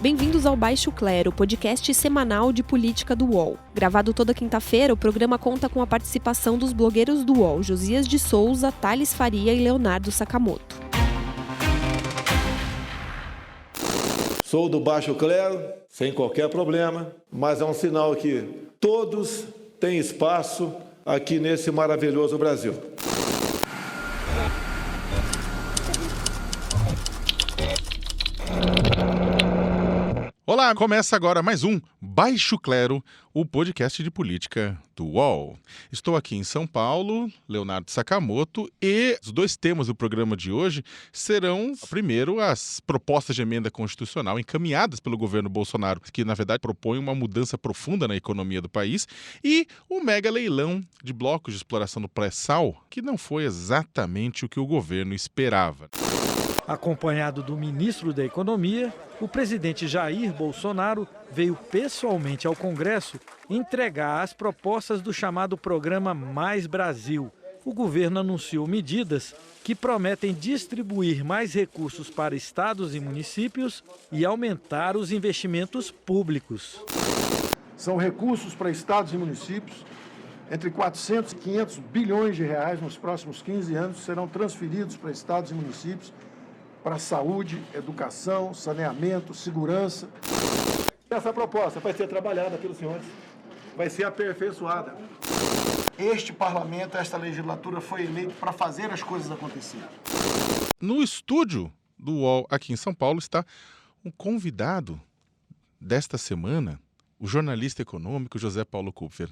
Bem-vindos ao Baixo Clero, podcast semanal de política do UOL. Gravado toda quinta-feira, o programa conta com a participação dos blogueiros do UOL, Josias de Souza, Thales Faria e Leonardo Sakamoto. Sou do Baixo Clero, sem qualquer problema, mas é um sinal que todos têm espaço aqui nesse maravilhoso Brasil. Olá, começa agora mais um Baixo Clero, o podcast de política do UOL. Estou aqui em São Paulo, Leonardo Sakamoto, e os dois temas do programa de hoje serão, primeiro, as propostas de emenda constitucional encaminhadas pelo governo Bolsonaro, que na verdade propõem uma mudança profunda na economia do país, e o mega leilão de blocos de exploração do pré-sal, que não foi exatamente o que o governo esperava. Acompanhado do ministro da Economia, o presidente Jair Bolsonaro veio pessoalmente ao Congresso entregar as propostas do chamado Programa Mais Brasil. O governo anunciou medidas que prometem distribuir mais recursos para estados e municípios e aumentar os investimentos públicos. São recursos para estados e municípios. Entre 400 e 500 bilhões de reais nos próximos 15 anos serão transferidos para estados e municípios para saúde, educação, saneamento, segurança. Essa proposta vai ser trabalhada pelos senhores, vai ser aperfeiçoada. Este parlamento, esta legislatura foi eleito para fazer as coisas acontecerem. No estúdio do UOL aqui em São Paulo está um convidado desta semana, o jornalista econômico José Paulo Kupfer.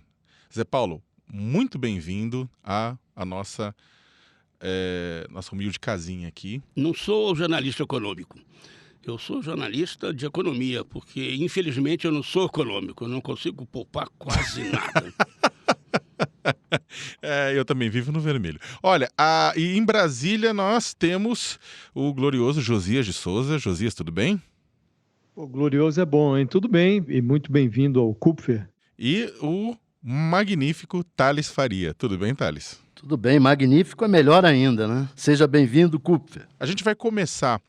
Zé Paulo, muito bem-vindo à nossa humilde casinha aqui. Não sou jornalista econômico, eu sou jornalista de economia, porque infelizmente eu não sou econômico, eu não consigo poupar quase nada. Eu também vivo no vermelho. Olha, e em Brasília nós temos o glorioso Josias de Souza. Josias, tudo bem? O glorioso é bom, hein? Tudo bem e muito bem-vindo ao Kupfer. E o magnífico Thales Faria. Tudo bem, Thales? Tudo bem, magnífico é melhor ainda, né? Seja bem-vindo, Kupfer. A gente vai começar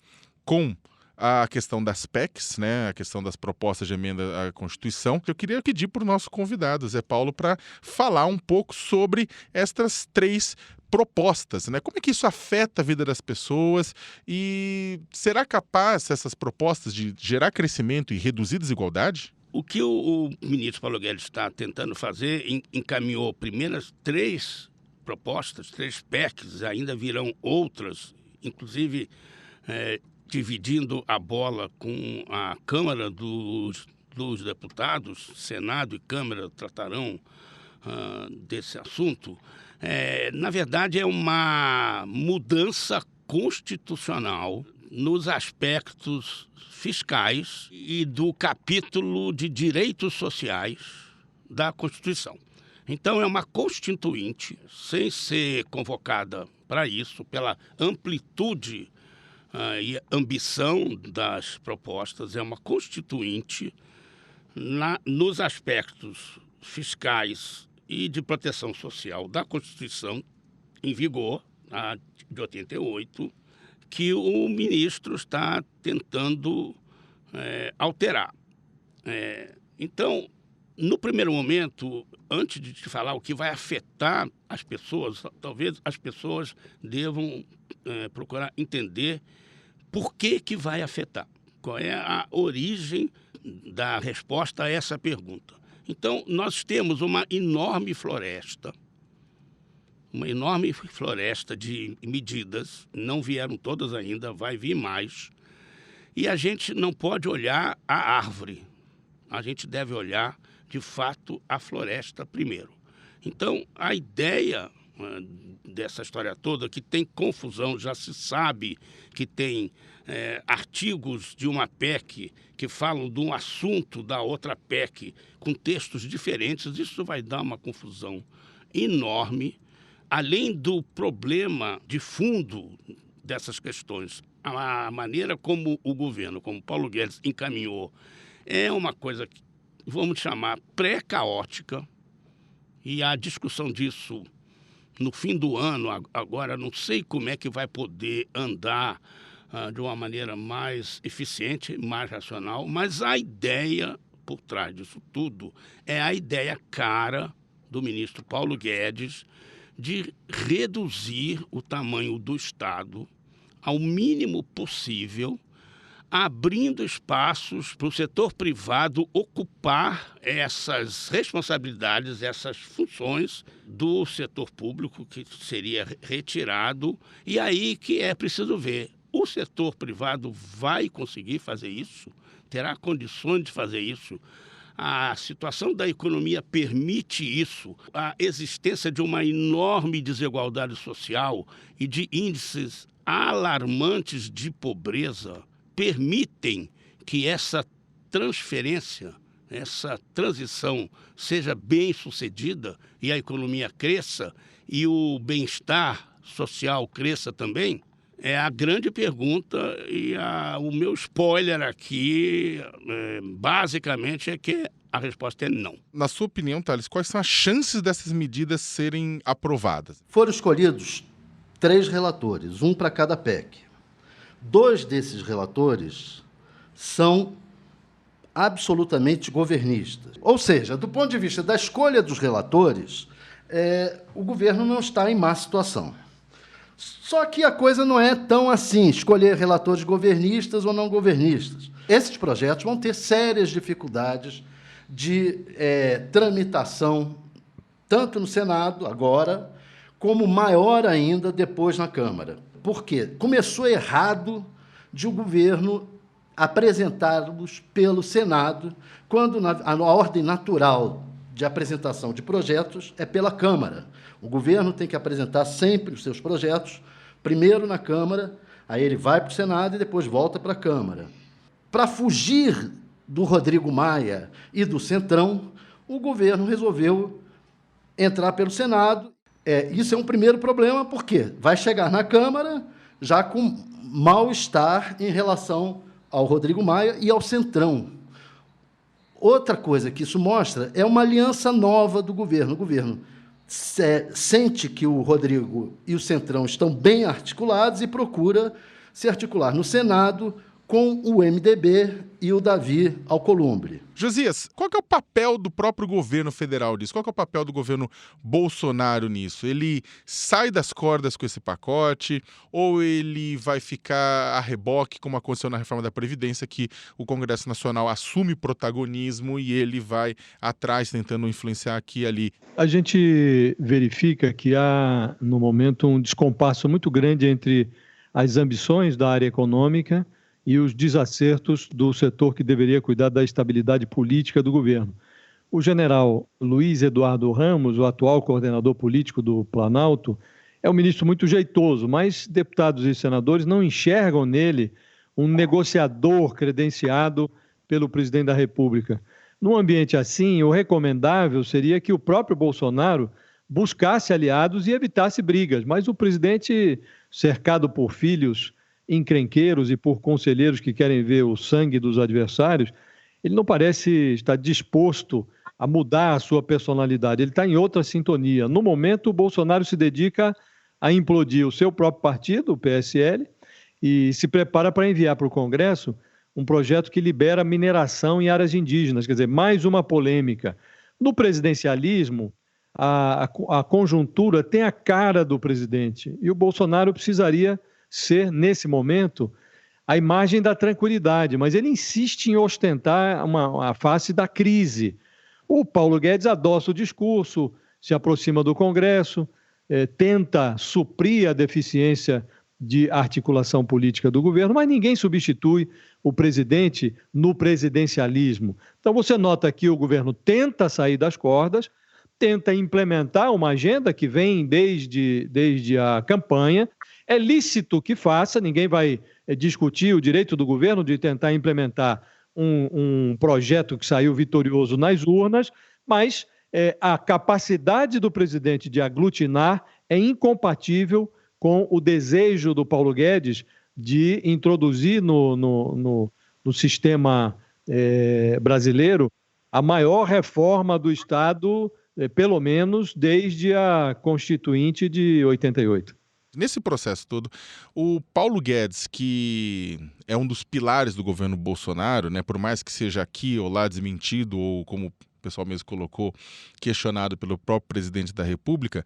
com a questão das PECs, né? A questão das propostas de emenda à Constituição. Eu queria pedir para o nosso convidado, Zé Paulo, para falar um pouco sobre estas três propostas, né? Como é que isso afeta a vida das pessoas e será capaz essas propostas de gerar crescimento e reduzir desigualdade? O que o ministro Paulo Guedes está tentando fazer, encaminhou primeiras três propostas, 3 PECs, ainda virão outras, inclusive dividindo a bola com a Câmara dos Deputados, Senado e Câmara tratarão desse assunto. Na verdade, é uma mudança constitucional nos aspectos fiscais e do capítulo de direitos sociais da Constituição. Então, é uma constituinte, sem ser convocada para isso, pela amplitude e ambição das propostas, é uma constituinte nos aspectos fiscais e de proteção social da Constituição, em vigor, de 88, que o ministro está tentando alterar. Então, no primeiro momento, antes de te falar o que vai afetar as pessoas, talvez as pessoas devam procurar entender por que vai afetar. Qual é a origem da resposta a essa pergunta? Então, nós temos uma enorme floresta de medidas, não vieram todas ainda, vai vir mais, e a gente não pode olhar a árvore, a gente deve olhar de fato, a floresta primeiro. Então, a ideia dessa história toda, que tem confusão, já se sabe que tem artigos de uma PEC que falam de um assunto da outra PEC com textos diferentes, isso vai dar uma confusão enorme, além do problema de fundo dessas questões. A maneira como o governo, como Paulo Guedes encaminhou, é uma coisa que vamos chamar pré-caótica, e a discussão disso no fim do ano, agora não sei como é que vai poder andar de uma maneira mais eficiente, mais racional, mas a ideia por trás disso tudo é a ideia cara do ministro Paulo Guedes de reduzir o tamanho do Estado ao mínimo possível, abrindo espaços para o setor privado ocupar essas responsabilidades, essas funções do setor público que seria retirado. E aí que é preciso ver, o setor privado vai conseguir fazer isso? Terá condições de fazer isso? A situação da economia permite isso. A existência de uma enorme desigualdade social e de índices alarmantes de pobreza permitem que essa transferência, essa transição seja bem sucedida e a economia cresça e o bem-estar social cresça também? É a grande pergunta e o meu spoiler aqui, basicamente, é que a resposta é não. Na sua opinião, Thales, quais são as chances dessas medidas serem aprovadas? Foram escolhidos 3 relatores, um para cada PEC. 2 desses relatores são absolutamente governistas. Ou seja, do ponto de vista da escolha dos relatores, o governo não está em má situação. Só que a coisa não é tão assim, escolher relatores governistas ou não governistas. Esses projetos vão ter sérias dificuldades de tramitação, tanto no Senado, agora, como maior ainda depois na Câmara. Por quê? Começou errado de o governo apresentá-los pelo Senado, quando a ordem natural de apresentação de projetos é pela Câmara. O governo tem que apresentar sempre os seus projetos, primeiro na Câmara, aí ele vai para o Senado e depois volta para a Câmara. Para fugir do Rodrigo Maia e do Centrão, o governo resolveu entrar pelo Senado. Isso é um primeiro problema, porque vai chegar na Câmara já com mal-estar em relação ao Rodrigo Maia e ao Centrão. Outra coisa que isso mostra é uma aliança nova do governo. O governo sente que o Rodrigo e o Centrão estão bem articulados e procura se articular no Senado com o MDB e o Davi Alcolumbre. Josias, qual que é o papel do próprio governo federal nisso? Qual que é o papel do governo Bolsonaro nisso? Ele sai das cordas com esse pacote ou ele vai ficar a reboque, como aconteceu na reforma da Previdência, que o Congresso Nacional assume protagonismo e ele vai atrás tentando influenciar aqui e ali? A gente verifica que há, no momento, um descompasso muito grande entre as ambições da área econômica e os desacertos do setor que deveria cuidar da estabilidade política do governo. O general Luiz Eduardo Ramos, o atual coordenador político do Planalto, é um ministro muito jeitoso, mas deputados e senadores não enxergam nele um negociador credenciado pelo presidente da República. Num ambiente assim, o recomendável seria que o próprio Bolsonaro buscasse aliados e evitasse brigas, mas o presidente, cercado por filhos encrenqueiros e por conselheiros que querem ver o sangue dos adversários, ele não parece estar disposto a mudar a sua personalidade, ele está em outra sintonia. No momento, o Bolsonaro se dedica a implodir o seu próprio partido, o PSL, e se prepara para enviar para o Congresso um projeto que libera mineração em áreas indígenas, quer dizer, mais uma polêmica. No presidencialismo, a conjuntura tem a cara do presidente, e o Bolsonaro precisaria ser, nesse momento, a imagem da tranquilidade, mas ele insiste em ostentar a face da crise. O Paulo Guedes adoça o discurso, se aproxima do Congresso, tenta suprir a deficiência de articulação política do governo, mas ninguém substitui o presidente no presidencialismo. Então você nota que o governo tenta sair das cordas, tenta implementar uma agenda que vem desde a campanha. É lícito que faça, ninguém vai discutir o direito do governo de tentar implementar um projeto que saiu vitorioso nas urnas, mas a capacidade do presidente de aglutinar é incompatível com o desejo do Paulo Guedes de introduzir no sistema brasileiro a maior reforma do Estado, pelo menos desde a Constituinte de 88. Nesse processo todo, o Paulo Guedes, que é um dos pilares do governo Bolsonaro, né, por mais que seja aqui ou lá desmentido, ou como o pessoal mesmo colocou, questionado pelo próprio presidente da República,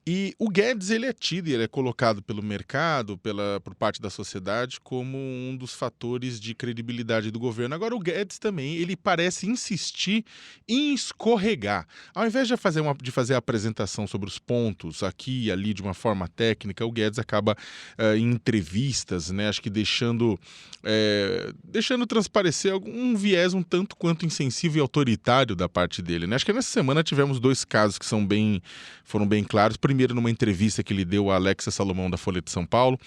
e o Guedes, ele é tido, ele é colocado pelo mercado, por parte da sociedade, como um dos fatores de credibilidade do governo. Agora, o Guedes também, ele parece insistir em escorregar. Ao invés de fazer a apresentação sobre os pontos aqui e ali de uma forma técnica, o Guedes acaba em entrevistas, né, acho que deixando transparecer um viés um tanto quanto insensível e autoritário da parte dele, né? Acho que nessa semana tivemos 2 casos que foram bem claros. Primeiro, numa entrevista que ele deu a Alexa Salomão, da Folha de São Paulo,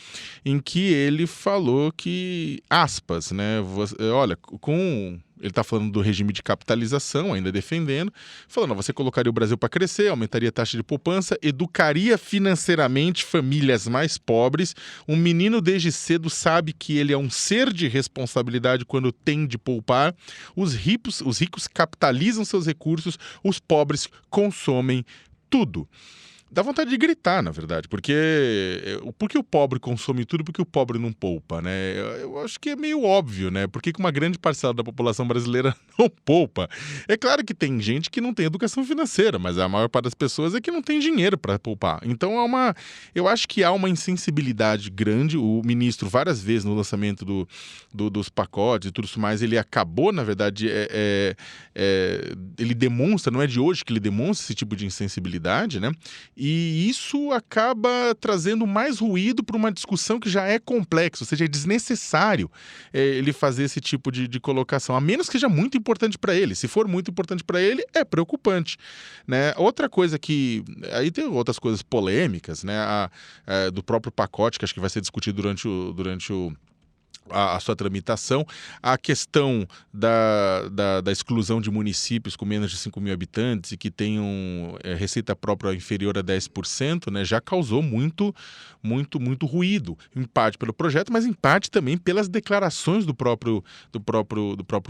em que ele falou que, aspas, né, olha, ele está falando do regime de capitalização, ainda defendendo, falando, você colocaria o Brasil para crescer, aumentaria a taxa de poupança, educaria financeiramente famílias mais pobres. Um menino desde cedo sabe que ele é um ser de responsabilidade quando tem de poupar. Os ricos capitalizam seus recursos, os pobres consomem tudo. Dá vontade de gritar, na verdade, porque o pobre consome tudo, porque o pobre não poupa, né? Eu acho que é meio óbvio, né? Por que uma grande parcela da população brasileira não poupa? É claro que tem gente que não tem educação financeira, mas a maior parte das pessoas é que não tem dinheiro para poupar. Então eu acho que há uma insensibilidade grande. O ministro, várias vezes no lançamento dos pacotes e tudo isso mais, ele acabou, na verdade, ele demonstra, não é de hoje que ele demonstra esse tipo de insensibilidade, né? E isso acaba trazendo mais ruído para uma discussão que já é complexa, ou seja, é desnecessário ele fazer esse tipo de colocação, a menos que seja muito importante para ele. Se for muito importante para ele, é preocupante, né? Outra coisa que... Aí tem outras coisas polêmicas, né? Do próprio pacote, que acho que vai ser discutido durante a sua tramitação, a questão da exclusão de municípios com menos de 5 mil habitantes e que tenham receita própria inferior a 10%, né, já causou muito ruído, em parte pelo projeto, mas em parte também pelas declarações do próprio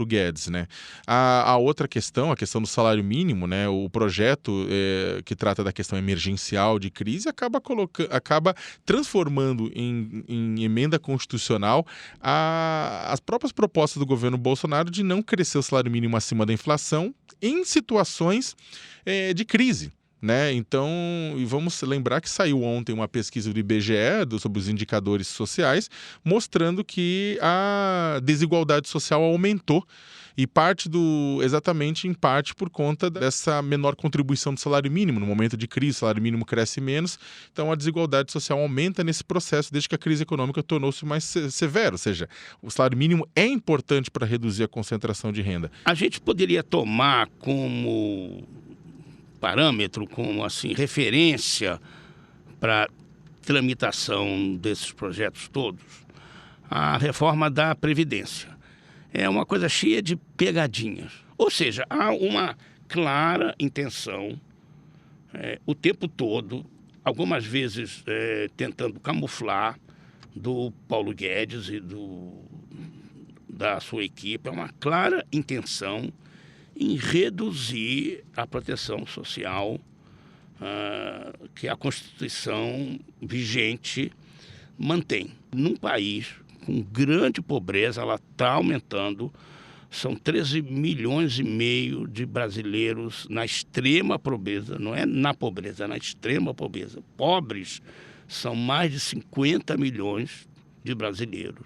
Guedes, né? A outra questão, a questão do salário mínimo, né, o projeto que trata da questão emergencial de crise acaba transformando em emenda constitucional as próprias propostas do governo Bolsonaro de não crescer o salário mínimo acima da inflação em situações de crise, né? Então, e vamos lembrar que saiu ontem uma pesquisa do IBGE sobre os indicadores sociais, mostrando que a desigualdade social aumentou, e exatamente em parte por conta dessa menor contribuição do salário mínimo. No momento de crise, o salário mínimo cresce menos, então a desigualdade social aumenta nesse processo desde que a crise econômica tornou-se mais severa, ou seja, o salário mínimo é importante para reduzir a concentração de renda. A gente poderia tomar como parâmetro, como assim, referência para tramitação desses projetos todos, a reforma da Previdência. É uma coisa cheia de pegadinhas. Ou seja, há uma clara intenção o tempo todo, algumas vezes tentando camuflar, do Paulo Guedes e da sua equipe, é uma clara intenção em reduzir a proteção social que a Constituição vigente mantém. Num país com grande pobreza, ela está aumentando, são 13 milhões e meio de brasileiros na extrema pobreza, não é na pobreza, é na extrema pobreza. Pobres são mais de 50 milhões de brasileiros.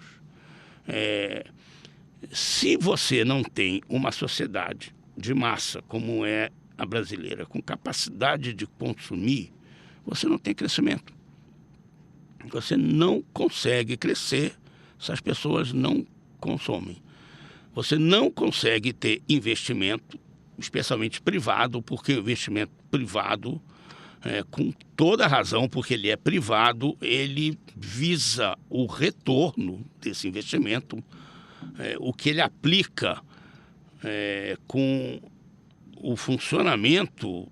Se você não tem uma sociedade de massa, como é a brasileira, com capacidade de consumir, você não tem crescimento. Você não consegue crescer se as pessoas não consomem. Você não consegue ter investimento, especialmente privado, porque o investimento privado, com toda razão, porque ele é privado, ele visa o retorno desse investimento, o que ele aplica com o funcionamento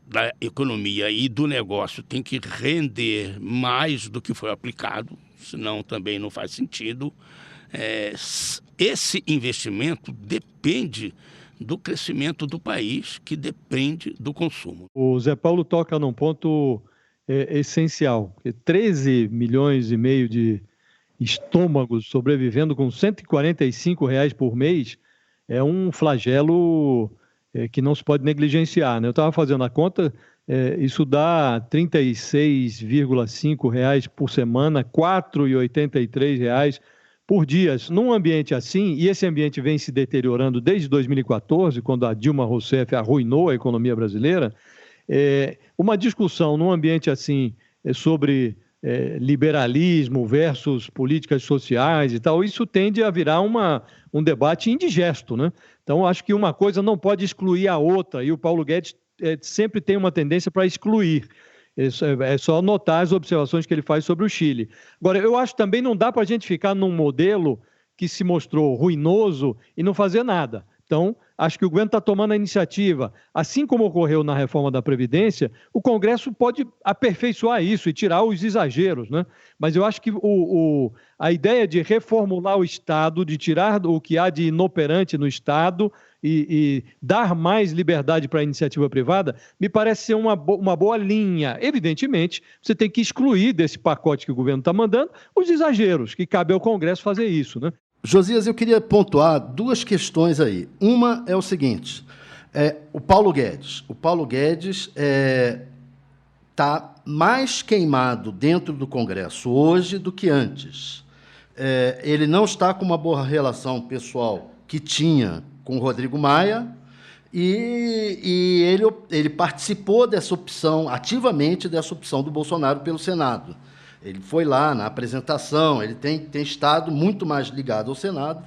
da economia e do negócio tem que render mais do que foi aplicado, senão também não faz sentido. Esse investimento depende do crescimento do país, que depende do consumo. O Zé Paulo toca num ponto essencial. 13 milhões e meio de estômagos sobrevivendo com R$145 por mês é um flagelo que não se pode negligenciar, né? Eu estava fazendo a conta, isso dá R$36,5 por semana, R$4,83 por dia. Num ambiente assim, e esse ambiente vem se deteriorando desde 2014, quando a Dilma Rousseff arruinou a economia brasileira, uma discussão num ambiente assim sobre liberalismo versus políticas sociais e tal, isso tende a virar um debate indigesto, né? Então, acho que uma coisa não pode excluir a outra, e o Paulo Guedes sempre tem uma tendência para excluir. É só notar as observações que ele faz sobre o Chile. Agora, eu acho que também não dá para a gente ficar num modelo que se mostrou ruinoso e não fazer nada. Então, acho que o governo está tomando a iniciativa. Assim como ocorreu na reforma da Previdência, o Congresso pode aperfeiçoar isso e tirar os exageros, né? Mas eu acho que a ideia de reformular o Estado, de tirar o que há de inoperante no Estado e dar mais liberdade para a iniciativa privada, me parece ser uma boa linha. Evidentemente, você tem que excluir desse pacote que o governo está mandando os exageros, que cabe ao Congresso fazer isso, né? Josias, eu queria pontuar duas questões aí. Uma é o seguinte, o Paulo Guedes está mais queimado dentro do Congresso hoje do que antes. Ele não está com uma boa relação pessoal que tinha com o Rodrigo Maia e ele participou dessa opção, ativamente dessa opção do Bolsonaro pelo Senado. Ele foi lá na apresentação, ele tem estado muito mais ligado ao Senado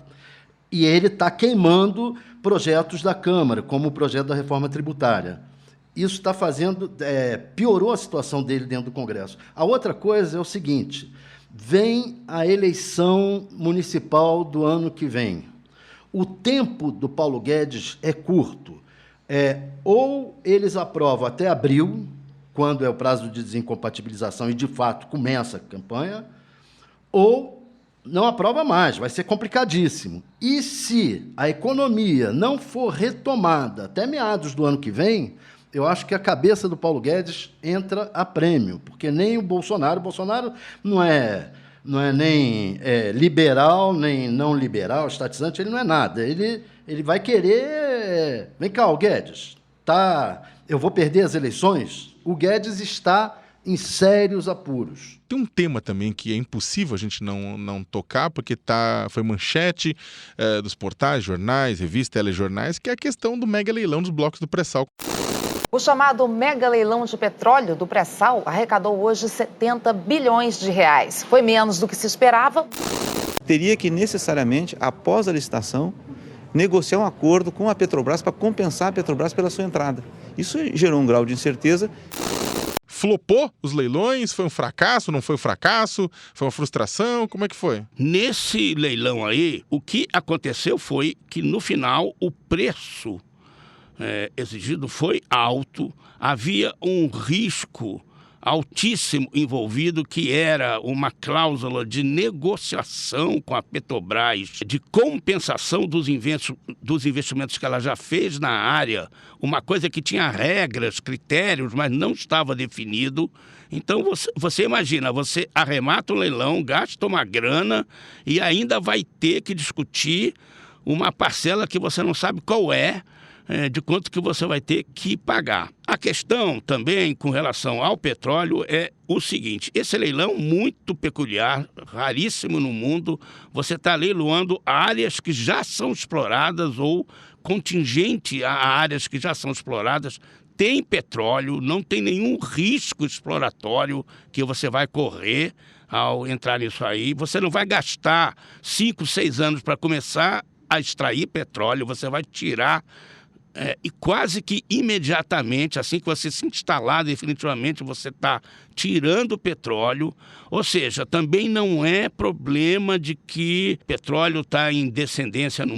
e ele está queimando projetos da Câmara, como o projeto da reforma tributária. Isso está fazendo, piorou a situação dele dentro do Congresso. A outra coisa é o seguinte, vem a eleição municipal do ano que vem. O tempo do Paulo Guedes é curto. Ou eles aprovam até abril, quando é o prazo de desincompatibilização e, de fato, começa a campanha, ou não aprova mais, vai ser complicadíssimo. E se a economia não for retomada até meados do ano que vem, eu acho que a cabeça do Paulo Guedes entra a prêmio, porque nem o Bolsonaro não é nem liberal, nem não liberal, estatizante, ele não é nada. Ele vai querer... Vem cá, o Guedes, eu vou perder as eleições? O Guedes está em sérios apuros. Tem um tema também que é impossível a gente não tocar, porque foi manchete dos portais, jornais, revistas, telejornais, que é a questão do mega leilão dos blocos do pré-sal. O chamado mega leilão de petróleo do pré-sal arrecadou hoje 70 bilhões de reais. Foi menos do que se esperava. Teria que necessariamente, após a licitação, negociar um acordo com a Petrobras para compensar a Petrobras pela sua entrada. Isso gerou um grau de incerteza. Flopou os leilões? Foi um fracasso? Não foi um fracasso? Foi uma frustração? Como é que foi? Nesse leilão aí, o que aconteceu foi que, no final, o preço exigido foi alto. Havia um risco altíssimo envolvido, que era uma cláusula de negociação com a Petrobras, de compensação dos investimentos que ela já fez na área, uma coisa que tinha regras, critérios, mas não estava definido. Então, você imagina, você arremata um leilão, gasta uma grana e ainda vai ter que discutir uma parcela que você não sabe qual de quanto que você vai ter que pagar. A questão também com relação ao petróleo é o seguinte, esse leilão muito peculiar, raríssimo no mundo, você está leiloando áreas que já são exploradas ou contingente a áreas que já são exploradas, tem petróleo, não tem nenhum risco exploratório que você vai correr ao entrar nisso aí, você não vai gastar 5, 6 anos para começar a extrair petróleo, você vai tirar e quase que imediatamente, assim que você se instalar definitivamente, você está tirando o petróleo. Ou seja, também não é problema de que petróleo está em descendência no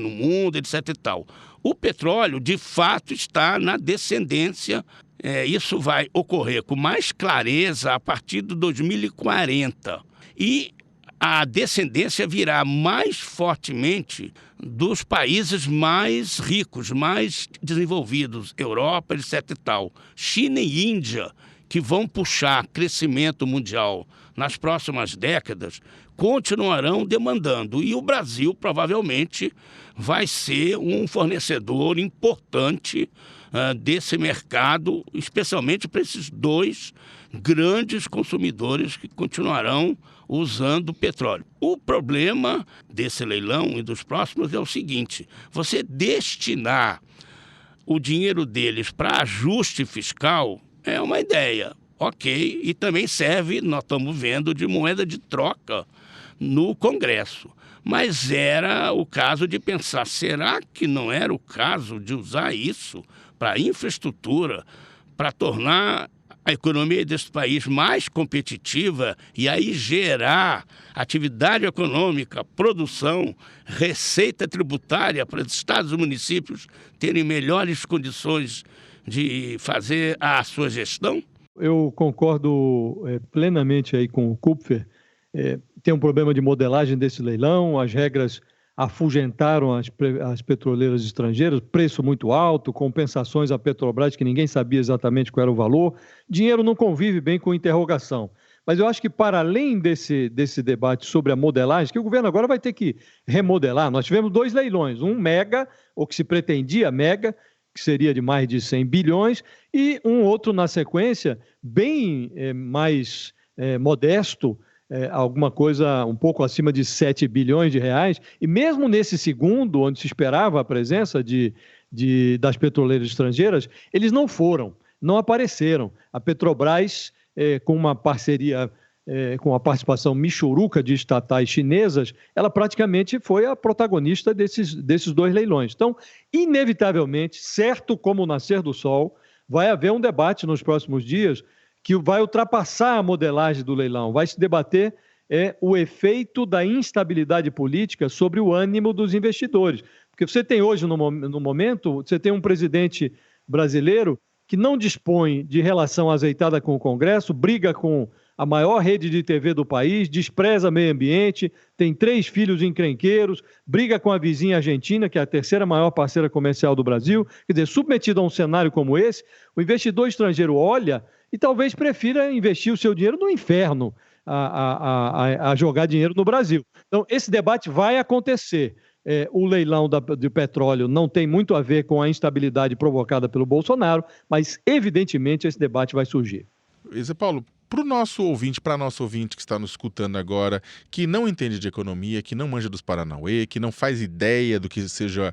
mundo, etc. e tal. O petróleo, de fato, está na descendência. Isso vai ocorrer com mais clareza a partir de 2040. E a descendência virá mais fortemente dos países mais ricos, mais desenvolvidos, Europa, etc. e tal. China e Índia, que vão puxar crescimento mundial nas próximas décadas, continuarão demandando. E o Brasil provavelmente vai ser um fornecedor importante desse mercado, especialmente para esses dois grandes consumidores que continuarão usando petróleo. O problema desse leilão e dos próximos é o seguinte: você destinar o dinheiro deles para ajuste fiscal é uma ideia, ok, e também serve, nós estamos vendo, de moeda de troca no Congresso. Mas era o caso de pensar, será que não era o caso de usar isso para infraestrutura, para tornar a economia desse país mais competitiva e aí gerar atividade econômica, produção, receita tributária para os estados e municípios terem melhores condições de fazer a sua gestão? Eu concordo plenamente aí com o Kupfer. Tem um problema de modelagem desse leilão, as regras afugentaram as petroleiras estrangeiras, preço muito alto, compensações à Petrobras que ninguém sabia exatamente qual era o valor. Dinheiro não convive bem com interrogação. Mas eu acho que, para além desse debate sobre a modelagem, que o governo agora vai ter que remodelar, nós tivemos 2 leilões, um mega, ou que se pretendia mega, que seria de mais de 100 bilhões, e um outro na sequência, bem mais modesto, alguma coisa um pouco acima de 7 bilhões de reais, e mesmo nesse segundo, onde se esperava a presença das petroleiras estrangeiras, eles não foram, não apareceram. A Petrobras, com uma parceria, com a participação michuruca de estatais chinesas, ela praticamente foi a protagonista desses 2 leilões. Então, inevitavelmente, certo como o nascer do sol, vai haver um debate nos próximos dias que vai ultrapassar a modelagem do leilão, vai se debater o efeito da instabilidade política sobre o ânimo dos investidores. Porque você tem hoje, no momento, você tem um presidente brasileiro que não dispõe de relação azeitada com o Congresso, briga com a maior rede de TV do país, despreza meio ambiente, tem 3 filhos encrenqueiros, briga com a vizinha Argentina, que é a 3ª maior parceira comercial do Brasil. Quer dizer, submetido a um cenário como esse, o investidor estrangeiro olha e talvez prefira investir o seu dinheiro no inferno a jogar dinheiro no Brasil. Então, esse debate vai acontecer. O leilão do petróleo não tem muito a ver com a instabilidade provocada pelo Bolsonaro, mas, evidentemente, esse debate vai surgir. Zé Paulo, para o nosso ouvinte, para nosso ouvinte que está nos escutando agora, que não entende de economia, que não manja dos Paranauê, que não faz ideia do que seja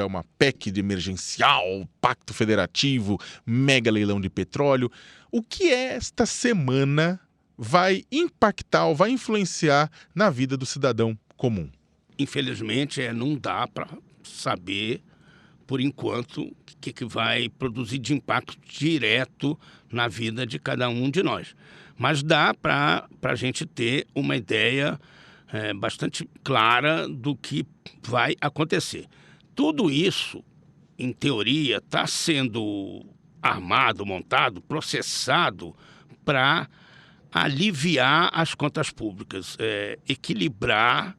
uma PEC de emergencial, pacto federativo, mega leilão de petróleo, o que esta semana vai impactar ou vai influenciar na vida do cidadão comum? Infelizmente, não dá para saber, por enquanto, o que vai produzir de impacto direto na vida de cada um de nós. Mas dá para a gente ter uma ideia bastante clara do que vai acontecer. Tudo isso, em teoria, está sendo armado, montado, processado para aliviar as contas públicas, equilibrar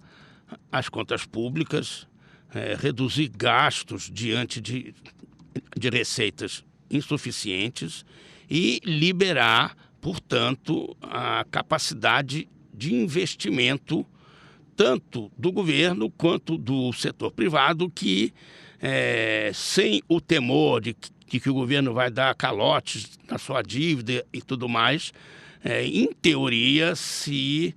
as contas públicas, reduzir gastos diante de receitas insuficientes e liberar, portanto, a capacidade de investimento tanto do governo quanto do setor privado que, sem o temor de que o governo vai dar calotes na sua dívida e tudo mais, em teoria se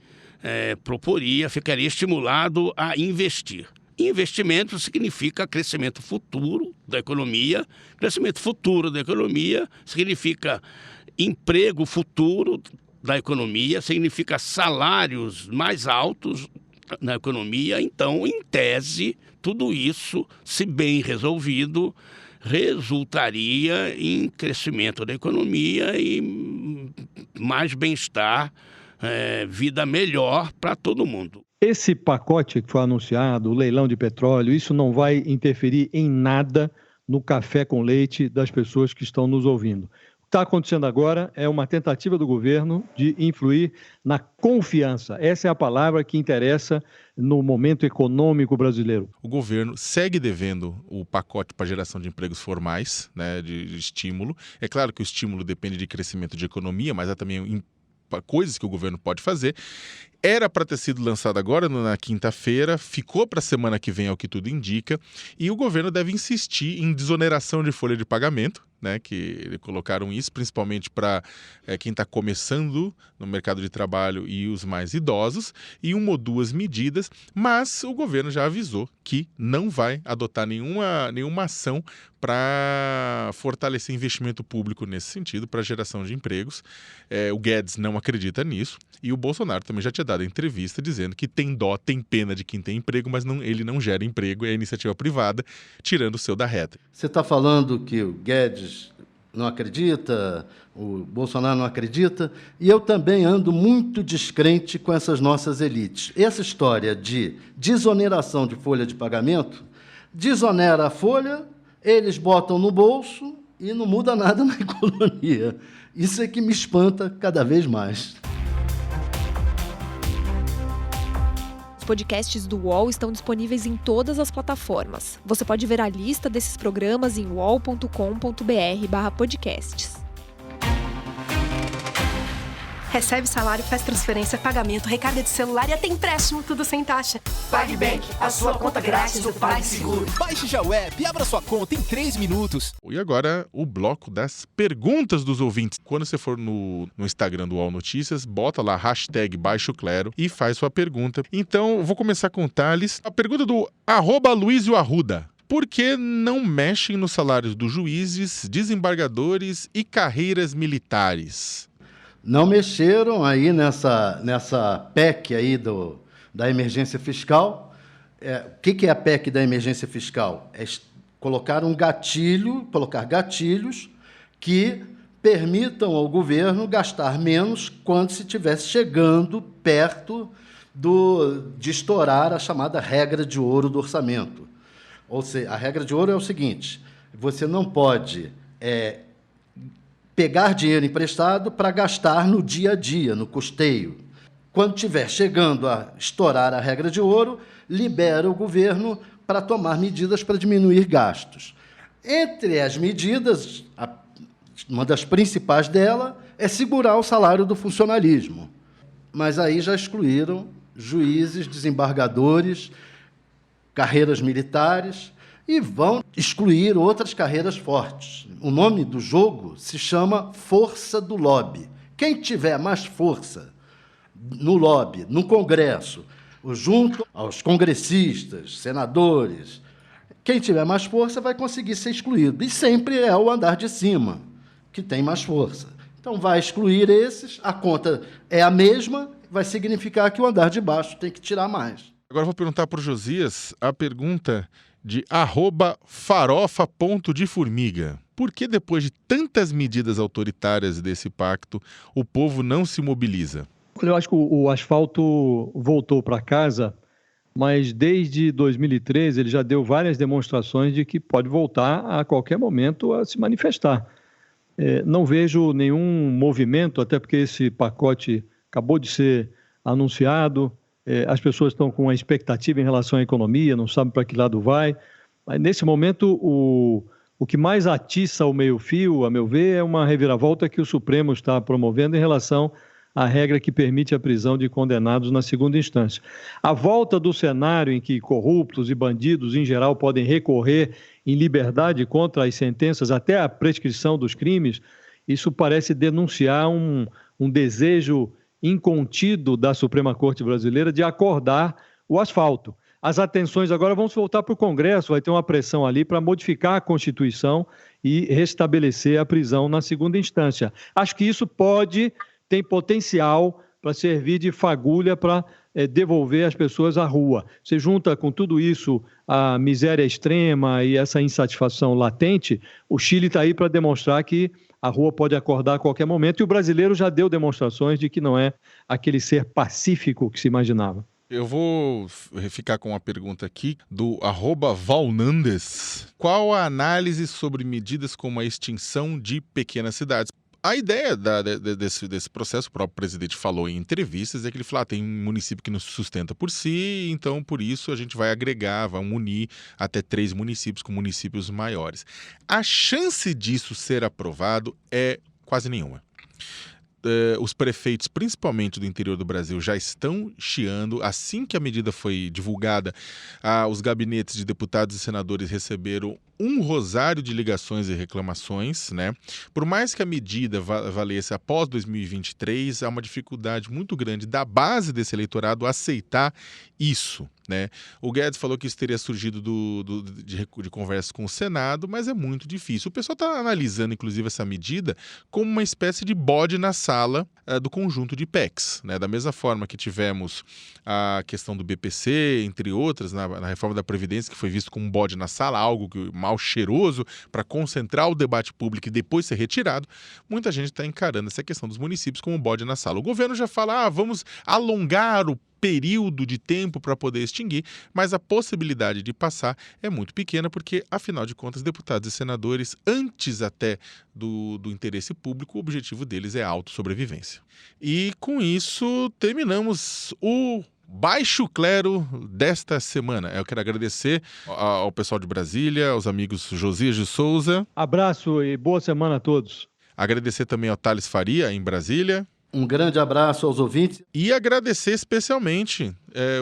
ficaria estimulado a investir. Investimento significa crescimento futuro da economia. Crescimento futuro da economia significa emprego futuro da economia, significa salários mais altos na economia. Então, em tese, tudo isso, se bem resolvido, resultaria em crescimento da economia e mais bem-estar, vida melhor para todo mundo. Esse pacote que foi anunciado, o leilão de petróleo, isso não vai interferir em nada no café com leite das pessoas que estão nos ouvindo. está acontecendo agora é uma tentativa do governo de influir na confiança. Essa é a palavra que interessa no momento econômico brasileiro. O governo segue devendo o pacote para geração de empregos formais, né, de estímulo. É claro que o estímulo depende de crescimento de economia, mas há também coisas que o governo pode fazer. Era para ter sido lançado agora, na quinta-feira, ficou para a semana que vem, ao que tudo indica, e o governo deve insistir em desoneração de folha de pagamento, né, que colocaram isso principalmente para quem está começando no mercado de trabalho e os mais idosos, e uma ou duas medidas, mas o governo já avisou que não vai adotar nenhuma ação para fortalecer investimento público nesse sentido, para geração de empregos. O Guedes não acredita nisso, e o Bolsonaro também já tinha dado entrevista dizendo que tem dó, tem pena de quem tem emprego, mas ele não gera emprego, é iniciativa privada, tirando o seu da reta. Você está falando que o Guedes não acredita, o Bolsonaro não acredita, e eu também ando muito descrente com essas nossas elites. Essa história de desoneração de folha de pagamento, desonera a folha, eles botam no bolso e não muda nada na economia. Isso é que me espanta cada vez mais. Os podcasts do UOL estão disponíveis em todas as plataformas. Você pode ver a lista desses programas em uol.com.br/podcasts. Recebe salário, faz transferência, pagamento, recarga de celular e até empréstimo, tudo sem taxa. PagBank, a sua conta grátis do PagSeguro. Baixe já o app e abra sua conta em 3 minutos. E agora o bloco das perguntas dos ouvintes. Quando você for no Instagram do UOL Notícias, bota lá #BaixoClero e faz sua pergunta. Então, eu vou começar com o Thales. A pergunta do @LuizioArruda. Por que não mexem nos salários dos juízes, desembargadores e carreiras militares? Não mexeram aí nessa PEC aí da emergência fiscal. O que é a PEC da emergência fiscal? É colocar gatilhos que permitam ao governo gastar menos quando se estivesse chegando perto de estourar a chamada regra de ouro do orçamento. Ou seja, a regra de ouro é o seguinte: você não pode pegar dinheiro emprestado para gastar no dia a dia, no custeio. Quando estiver chegando a estourar a regra de ouro, libera o governo para tomar medidas para diminuir gastos. Entre as medidas, uma das principais dela é segurar o salário do funcionalismo. Mas aí já excluíram juízes, desembargadores, carreiras militares, e vão excluir outras carreiras fortes. O nome do jogo se chama força do lobby. Quem tiver mais força no lobby, no Congresso, junto aos congressistas, senadores, quem tiver mais força vai conseguir ser excluído. E sempre é o andar de cima que tem mais força. Então, vai excluir esses, a conta é a mesma, vai significar que o andar de baixo tem que tirar mais. Agora eu vou perguntar para o Josias a pergunta de @farofa.deformiga. Por que, depois de tantas medidas autoritárias desse pacto, o povo não se mobiliza? Eu acho que o asfalto voltou para casa, mas desde 2013 ele já deu várias demonstrações de que pode voltar a qualquer momento a se manifestar. Não vejo nenhum movimento, até porque esse pacote acabou de ser anunciado. As pessoas estão com uma expectativa em relação à economia, não sabem para que lado vai. Mas, nesse momento, o que mais atiça o meio-fio, a meu ver, é uma reviravolta que o Supremo está promovendo em relação à regra que permite a prisão de condenados na segunda instância. A volta do cenário em que corruptos e bandidos, em geral, podem recorrer em liberdade contra as sentenças, até a prescrição dos crimes, isso parece denunciar um desejo incontido da Suprema Corte Brasileira de acordar o asfalto. As atenções agora vão se voltar para o Congresso, vai ter uma pressão ali para modificar a Constituição e restabelecer a prisão na segunda instância. Acho que isso tem potencial para servir de fagulha para devolver as pessoas à rua. Você junta com tudo isso a miséria extrema e essa insatisfação latente, o Chile está aí para demonstrar que a rua pode acordar a qualquer momento, e o brasileiro já deu demonstrações de que não é aquele ser pacífico que se imaginava. Eu vou ficar com uma pergunta aqui do @Valnandes. Qual a análise sobre medidas como a extinção de pequenas cidades? A ideia desse processo, o próprio presidente falou em entrevistas, é que ele falou, tem um município que não se sustenta por si, então por isso a gente vai agregar, vai unir até 3 municípios com municípios maiores. A chance disso ser aprovado é quase nenhuma. Os prefeitos, principalmente do interior do Brasil, já estão chiando. Assim que a medida foi divulgada, os gabinetes de deputados e senadores receberam um rosário de ligações e reclamações, né? Por mais que a medida valesse após 2023, há uma dificuldade muito grande da base desse eleitorado aceitar isso, né? O Guedes falou que isso teria surgido de conversa com o Senado, mas é muito difícil. O pessoal está analisando, inclusive, essa medida como uma espécie de bode na sala do conjunto de PECs, né? Da mesma forma que tivemos a questão do BPC, entre outras, na reforma da Previdência, que foi visto como um bode na sala, algo mal cheiroso para concentrar o debate público e depois ser retirado, muita gente está encarando essa questão dos municípios como um bode na sala. O governo já fala, vamos alongar o período de tempo para poder extinguir, mas a possibilidade de passar é muito pequena porque, afinal de contas, deputados e senadores, antes até do interesse público, o objetivo deles é a autossobrevivência. E com isso, terminamos o Baixo Clero desta semana. Eu quero agradecer ao pessoal de Brasília, aos amigos Josias de Souza. Abraço e boa semana a todos. Agradecer também ao Thales Faria, em Brasília. Um grande abraço aos ouvintes. E agradecer especialmente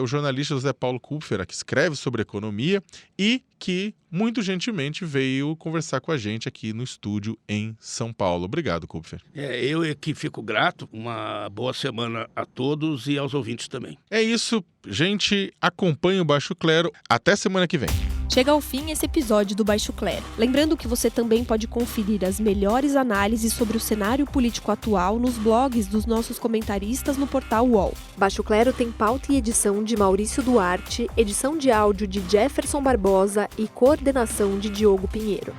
o jornalista José Paulo Kupfer, que escreve sobre economia e que, muito gentilmente, veio conversar com a gente aqui no estúdio em São Paulo. Obrigado, Kupfer. Eu aqui fico grato. Uma boa semana a todos e aos ouvintes também. É isso, gente. Acompanhe o Baixo Clero. Até semana que vem. Chega ao fim esse episódio do Baixo Clero. Lembrando que você também pode conferir as melhores análises sobre o cenário político atual nos blogs dos nossos comentaristas no portal UOL. Baixo Clero tem pauta e edição de Maurício Duarte, edição de áudio de Jefferson Barbosa e coordenação de Diogo Pinheiro.